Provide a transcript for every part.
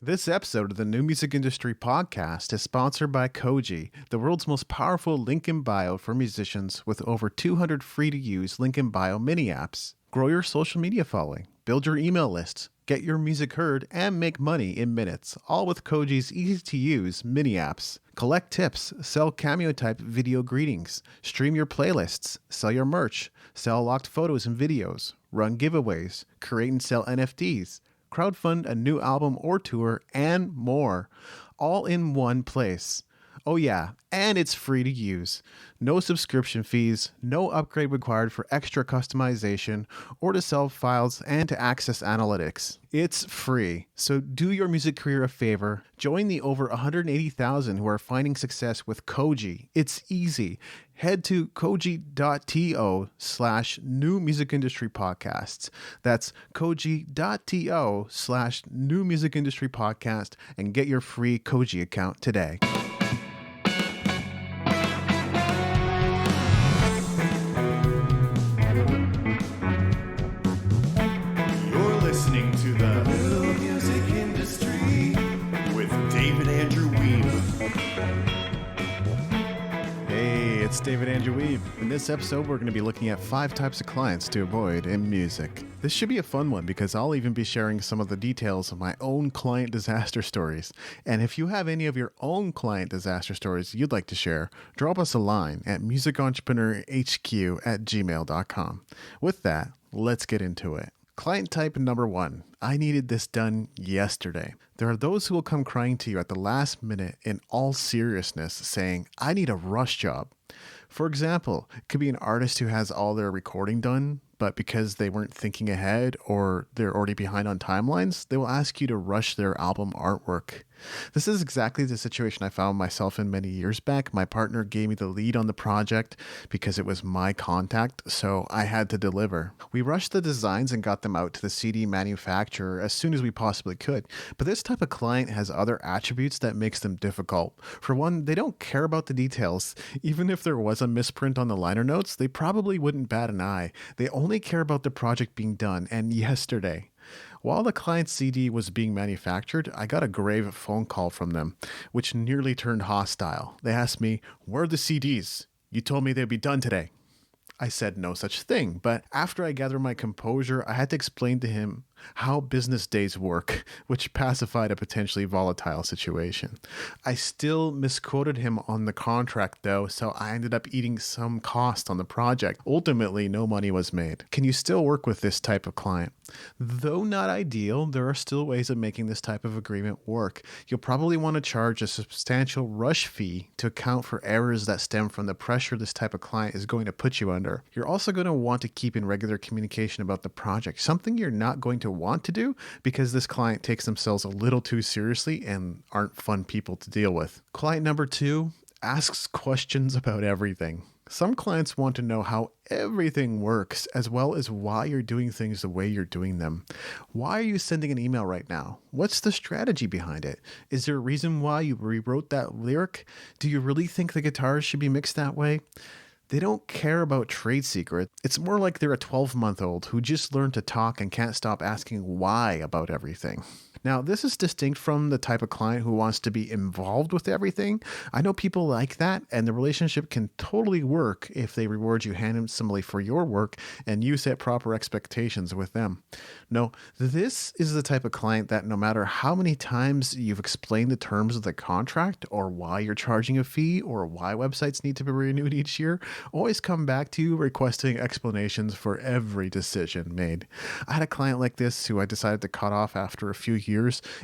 This episode of the New Music Industry Podcast is sponsored by Koji, the world's most powerful link in bio for musicians with over 200 free-to-use link in bio mini apps. Grow your social media following, build your email lists, get your music heard, and make money in minutes, all with Koji's easy-to-use mini apps. Collect tips, sell cameo-type video greetings, stream your playlists, sell your merch, sell locked photos and videos, run giveaways, create and sell NFTs, crowdfund a new album or tour, and more, all in one place. Oh yeah, and it's free to use. No subscription fees, no upgrade required for extra customization or to sell files and to access analytics. It's free. So do your music career a favor. Join the over 180,000 who are finding success with Koji. It's easy. Head to koji.to/new music industry podcasts. That's koji.to/new music industry podcast and get your free Koji account today. Listening to the New Music Industry with David Andrew Wiebe. Hey, it's David Andrew Wiebe. In this episode, we're going to be looking at 5 types of clients to avoid in music. This should be a fun one because I'll even be sharing some of the details of my own client disaster stories. And if you have any of your own client disaster stories you'd like to share, drop us a line at musicentrepreneurhq@gmail.com. With that, let's get into it. Client type number 1. I needed this done yesterday. There are those who will come crying to you at the last minute in all seriousness saying, I need a rush job. For example, it could be an artist who has all their recording done, but because they weren't thinking ahead or they're already behind on timelines, they will ask you to rush their album artwork. This is exactly the situation I found myself in many years back. My partner gave me the lead on the project because it was my contact, so I had to deliver. We rushed the designs and got them out to the CD manufacturer as soon as we possibly could. But this type of client has other attributes that makes them difficult. For one, they don't care about the details. Even if there was a misprint on the liner notes, they probably wouldn't bat an eye. They only care about the project being done, and yesterday. While the client's CD was being manufactured, I got a grave phone call from them, which nearly turned hostile. They asked me, "Where are the CDs? You told me they'd be done today." I said no such thing, but after I gathered my composure, I had to explain to him how business days work, which pacified a potentially volatile situation. I still misquoted him on the contract though, so I ended up eating some cost on the project. Ultimately, no money was made. Can you still work with this type of client? Though not ideal, there are still ways of making this type of agreement work. You'll probably want to charge a substantial rush fee to account for errors that stem from the pressure this type of client is going to put you under. You're also going to want to keep in regular communication about the project, something you're not going to want to do because this client takes themselves a little too seriously and aren't fun people to deal with. Client number 2 asks questions about everything. Some clients want to know how everything works, as well as why you're doing things the way you're doing them. Why are you sending an email right now? What's the strategy behind it? Is there a reason why you rewrote that lyric? Do you really think the guitars should be mixed that way? They don't care about trade secrets. It's more like they're a 12-month-old who just learned to talk and can't stop asking why about everything. Now, this is distinct from the type of client who wants to be involved with everything. I know people like that, and the relationship can totally work if they reward you handsomely for your work and you set proper expectations with them. No, this is the type of client that no matter how many times you've explained the terms of the contract or why you're charging a fee or why websites need to be renewed each year, always come back to you requesting explanations for every decision made. I had a client like this who I decided to cut off after a few years.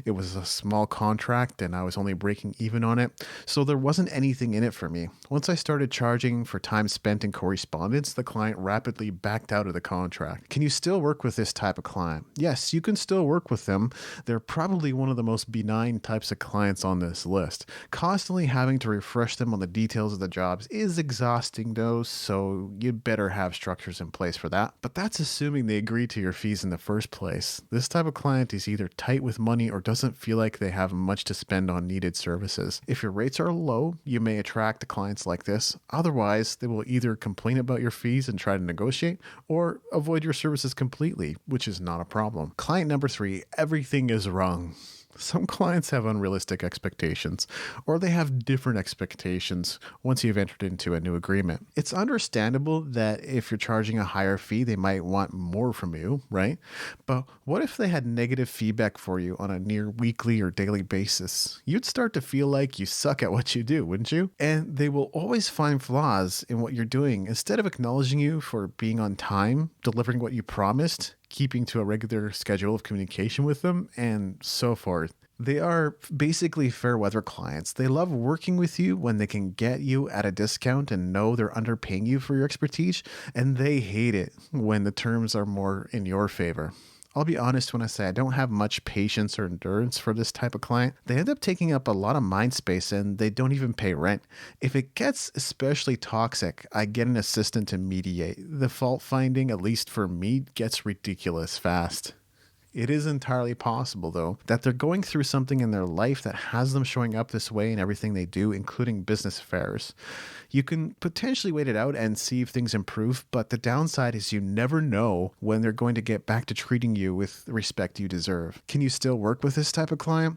It was a small contract and I was only breaking even on it, so there wasn't anything in it for me. Once I started charging for time spent in correspondence, the client rapidly backed out of the contract. Can you still work with this type of client? Yes, you can still work with them. They're probably one of the most benign types of clients on this list. Constantly having to refresh them on the details of the jobs is exhausting though, so you'd better have structures in place for that. But that's assuming they agree to your fees in the first place. This type of client is either tight with money or doesn't feel like they have much to spend on needed services. If your rates are low, you may attract clients like this. Otherwise, they will either complain about your fees and try to negotiate or avoid your services completely, which is not a problem. Client number 3, everything is wrong. Some clients have unrealistic expectations, or they have different expectations once you've entered into a new agreement. It's understandable that if you're charging a higher fee, they might want more from you, right? But what if they had negative feedback for you on a near weekly or daily basis? You'd start to feel like you suck at what you do, wouldn't you? And they will always find flaws in what you're doing. Instead of acknowledging you for being on time, delivering what you promised, keeping to a regular schedule of communication with them, and so forth. They are basically fair weather clients. They love working with you when they can get you at a discount and know they're underpaying you for your expertise, and they hate it when the terms are more in your favor. I'll be honest when I say I don't have much patience or endurance for this type of client. They end up taking up a lot of mind space and they don't even pay rent. If it gets especially toxic, I get an assistant to mediate. The fault finding, at least for me, gets ridiculous fast. It is entirely possible, though, that they're going through something in their life that has them showing up this way in everything they do, including business affairs. You can potentially wait it out and see if things improve, but the downside is you never know when they're going to get back to treating you with the respect you deserve. Can you still work with this type of client?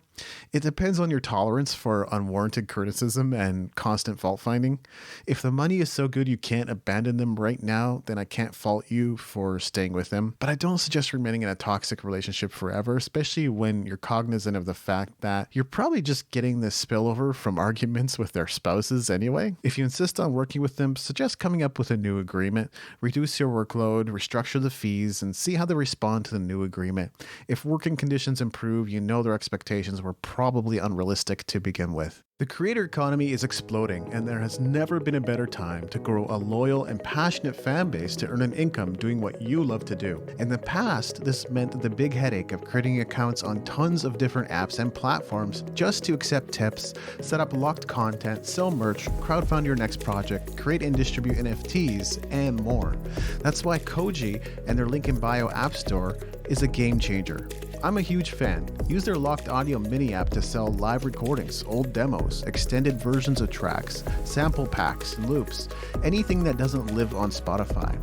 It depends on your tolerance for unwarranted criticism and constant fault finding. If the money is so good you can't abandon them right now, then I can't fault you for staying with them. But I don't suggest remaining in a toxic relationship forever, especially when you're cognizant of the fact that you're probably just getting this spillover from arguments with their spouses anyway. If you insist on working with them, suggest coming up with a new agreement, reduce your workload, restructure the fees, and see how they respond to the new agreement. If working conditions improve, you know their expectations were probably unrealistic to begin with. The creator economy is exploding, and there has never been a better time to grow a loyal and passionate fan base to earn an income doing what you love to do. In the past, this meant the big headache of creating accounts on tons of different apps and platforms just to accept tips, set up locked content, sell merch, crowdfund your next project, create and distribute NFTs, and more. That's why Koji and their link in bio app store is a game changer. I'm a huge fan. Use their locked audio mini app to sell live recordings, old demos, extended versions of tracks, sample packs, loops, anything that doesn't live on Spotify.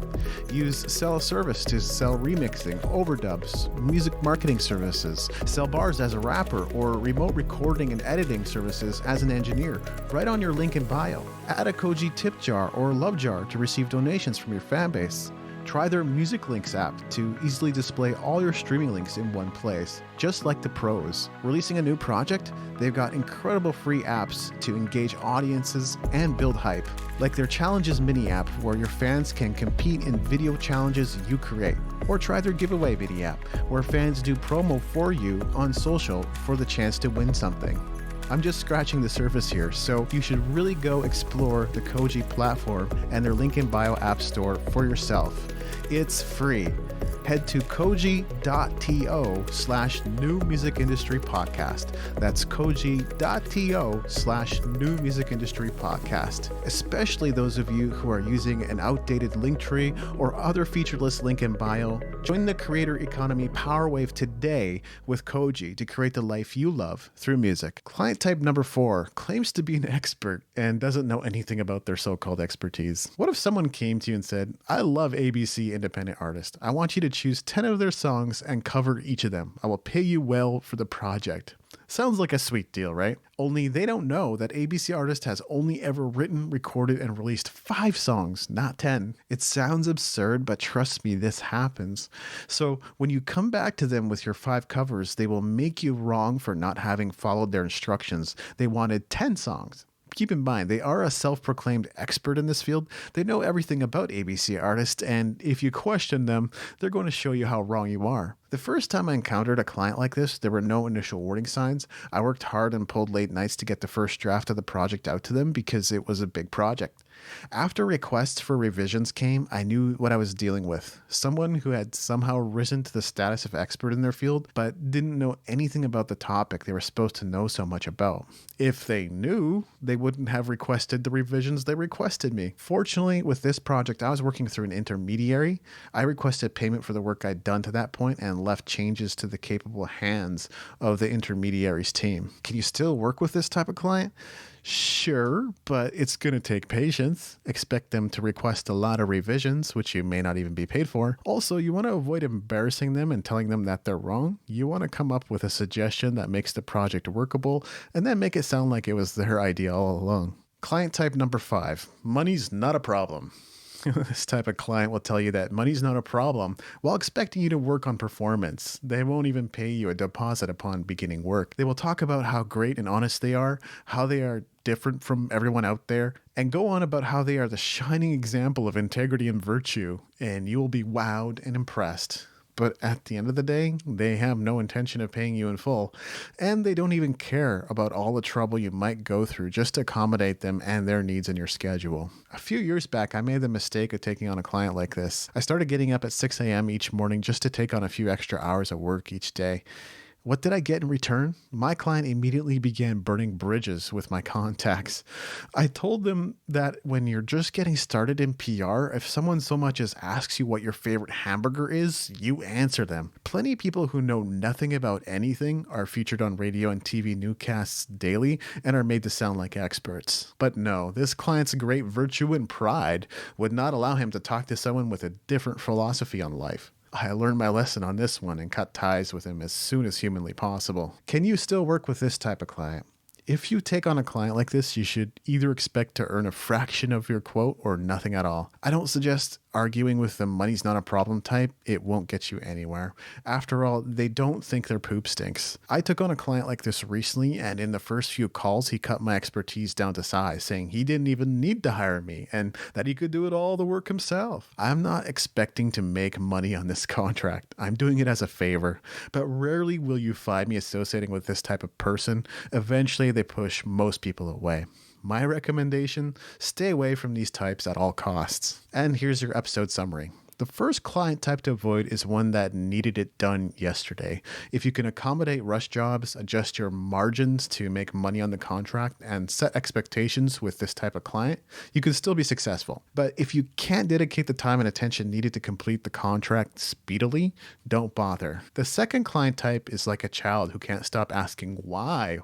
Use Sell a Service to sell remixing, overdubs, music marketing services, sell bars as a rapper, or remote recording and editing services as an engineer, right on your link in bio. Add a Koji tip jar or love jar to receive donations from your fan base. Try their Music Links app to easily display all your streaming links in one place, just like the pros. Releasing a new project? They've got incredible free apps to engage audiences and build hype, like their Challenges mini app where your fans can compete in video challenges you create. Or try their Giveaway mini app where fans do promo for you on social for the chance to win something. I'm just scratching the surface here, so you should really go explore the Koji platform and their link in bio app store for yourself. It's free. Head to koji.to/new music industry podcast. That's koji.to/new music industry podcast. Especially those of you who are using an outdated link tree or other featureless link in bio. Join the creator economy power wave today with Koji to create the life you love through music. Client type number 4 claims to be an expert and doesn't know anything about their so-called expertise. What if someone came to you and said, I love ABC independent artist. I want you to choose 10 of their songs and cover each of them. I will pay you well for the project. Sounds like a sweet deal, right? Only they don't know that ABC Artist has only ever written, recorded, and released 5 songs, not 10. It sounds absurd, but trust me, this happens. So when you come back to them with your 5 covers, they will make you wrong for not having followed their instructions. They wanted 10 songs. Keep in mind, they are a self-proclaimed expert in this field. They know everything about ABC Artist, and if you question them, they're going to show you how wrong you are. The first time I encountered a client like this, there were no initial warning signs. I worked hard and pulled late nights to get the first draft of the project out to them because it was a big project. After requests for revisions came, I knew what I was dealing with. Someone who had somehow risen to the status of expert in their field, but didn't know anything about the topic they were supposed to know so much about. If they knew, they wouldn't have requested the revisions they requested me. Fortunately, with this project, I was working through an intermediary. I requested payment for the work I'd done to that point and left changes to the capable hands of the intermediary's team. Can you still work with this type of client? Sure, but it's going to take patience. Expect them to request a lot of revisions, which you may not even be paid for. Also, you want to avoid embarrassing them and telling them that they're wrong. You want to come up with a suggestion that makes the project workable and then make it sound like it was their idea all along. Client type number 5, money's not a problem. This type of client will tell you that money's not a problem while expecting you to work on performance. They won't even pay you a deposit upon beginning work. They will talk about how great and honest they are, how they are different from everyone out there, and go on about how they are the shining example of integrity and virtue, and you will be wowed and impressed. But at the end of the day, they have no intention of paying you in full, and they don't even care about all the trouble you might go through just to accommodate them and their needs in your schedule. A few years back, I made the mistake of taking on a client like this. I started getting up at 6 a.m. each morning just to take on a few extra hours of work each day. What did I get in return? My client immediately began burning bridges with my contacts. I told them that when you're just getting started in PR, if someone so much as asks you what your favorite hamburger is, you answer them. Plenty of people who know nothing about anything are featured on radio and TV newscasts daily and are made to sound like experts. But no, this client's great virtue and pride would not allow him to talk to someone with a different philosophy on life. I learned my lesson on this one and cut ties with him as soon as humanly possible. Can you still work with this type of client? If you take on a client like this, you should either expect to earn a fraction of your quote or nothing at all. I don't suggest arguing with the money's not a problem type. It won't get you anywhere. After all, they don't think their poop stinks. I took on a client like this recently, and in the first few calls, he cut my expertise down to size, saying he didn't even need to hire me and that he could do it all the work himself. I'm not expecting to make money on this contract. I'm doing it as a favor, but rarely will you find me associating with this type of person. Eventually, they push most people away. My recommendation, stay away from these types at all costs. And here's your episode summary. The first client type to avoid is one that needed it done yesterday. If you can accommodate rush jobs, adjust your margins to make money on the contract, and set expectations with this type of client, you can still be successful. But if you can't dedicate the time and attention needed to complete the contract speedily, don't bother. The second client type is like a child who can't stop asking why.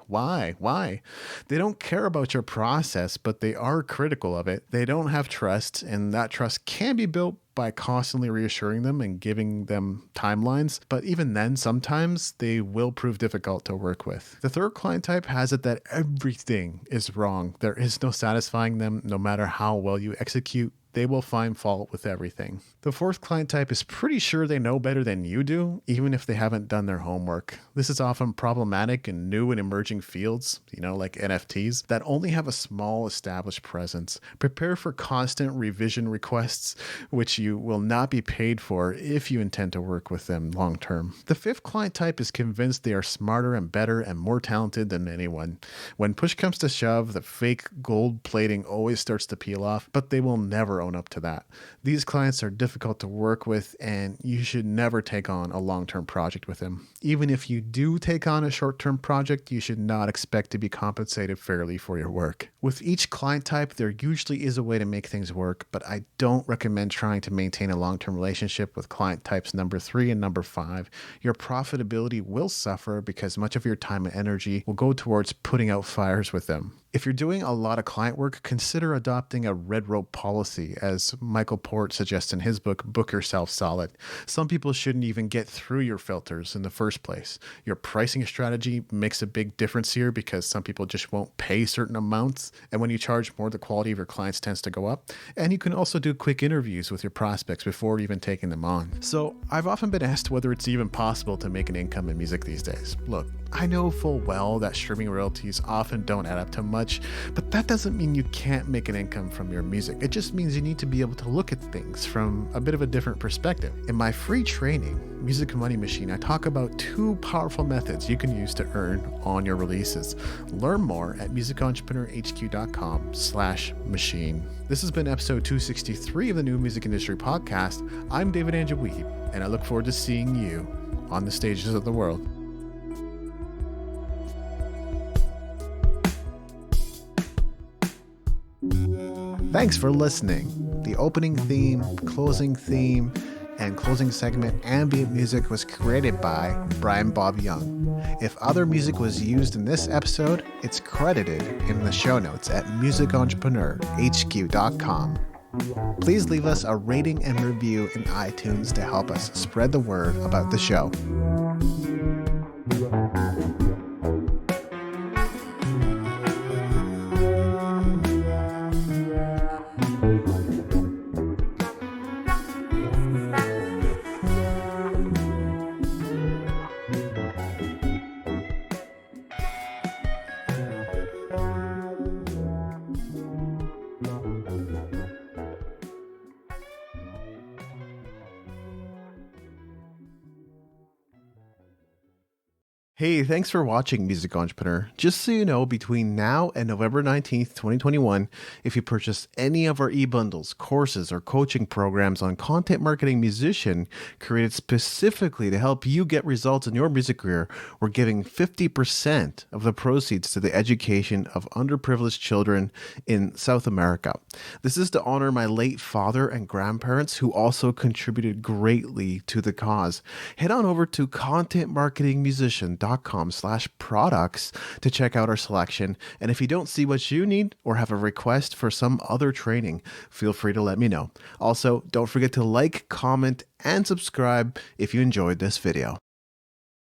They don't care about your process, but they are critical of it. They don't have trust, and that trust can be built by constantly reassuring them and giving them timelines. But even then, sometimes they will prove difficult to work with. The third client type has it that everything is wrong. There is no satisfying them, no matter how well you execute. They will find fault with everything. The fourth client type is pretty sure they know better than you do, even if they haven't done their homework. This is often problematic in new and emerging fields, like NFTs, that only have a small established presence. Prepare for constant revision requests, which you will not be paid for if you intend to work with them long term. The fifth client type is convinced they are smarter and better and more talented than anyone. When push comes to shove, the fake gold plating always starts to peel off, but they will never own up to that. These clients are difficult to work with, and you should never take on a long-term project with them. Even if you do take on a short-term project, you should not expect to be compensated fairly for your work. With each client type, there usually is a way to make things work, but I don't recommend trying to maintain a long-term relationship with client types number 3 and number 5. Your profitability will suffer because much of your time and energy will go towards putting out fires with them. If you're doing a lot of client work, consider adopting a red rope policy, as Michael Port suggests in his book, Book Yourself Solid. Some people shouldn't even get through your filters in the first place. Your pricing strategy makes a big difference here because some people just won't pay certain amounts. And when you charge more, the quality of your clients tends to go up. And you can also do quick interviews with your prospects before even taking them on. So I've often been asked whether it's even possible to make an income in music these days. Look, I know full well that streaming royalties often don't add up to much, but that doesn't mean you can't make an income from your music. It just means you need to be able to look at things from a bit of a different perspective. In my free training, Music Money Machine, I talk about 2 powerful methods you can use to earn on your releases. Learn more at musicentrepreneurhq.com/machine. This has been episode 263 of the New Music Industry Podcast. I'm David Andrew Wiebe, and I look forward to seeing you on the stages of the world. Thanks for listening. The opening theme, closing theme, and closing segment ambient music was created by Brian Bob Young. If other music was used in this episode, it's credited in the show notes at musicentrepreneurhq.com. Please leave us a rating and review in iTunes to help us spread the word about the show. Hey, thanks for watching Music Entrepreneur. Just so you know, between now and November 19th, 2021, if you purchase any of our e-bundles, courses, or coaching programs on content marketing musician created specifically to help you get results in your music career, we're giving 50% of the proceeds to the education of underprivileged children in South America. This is to honor my late father and grandparents who also contributed greatly to the cause. Head on over to contentmarketingmusician.com/products to check out our selection. And if you don't see what you need or have a request for some other training, feel free to let me know. Also, don't forget to like, comment, and subscribe if you enjoyed this video.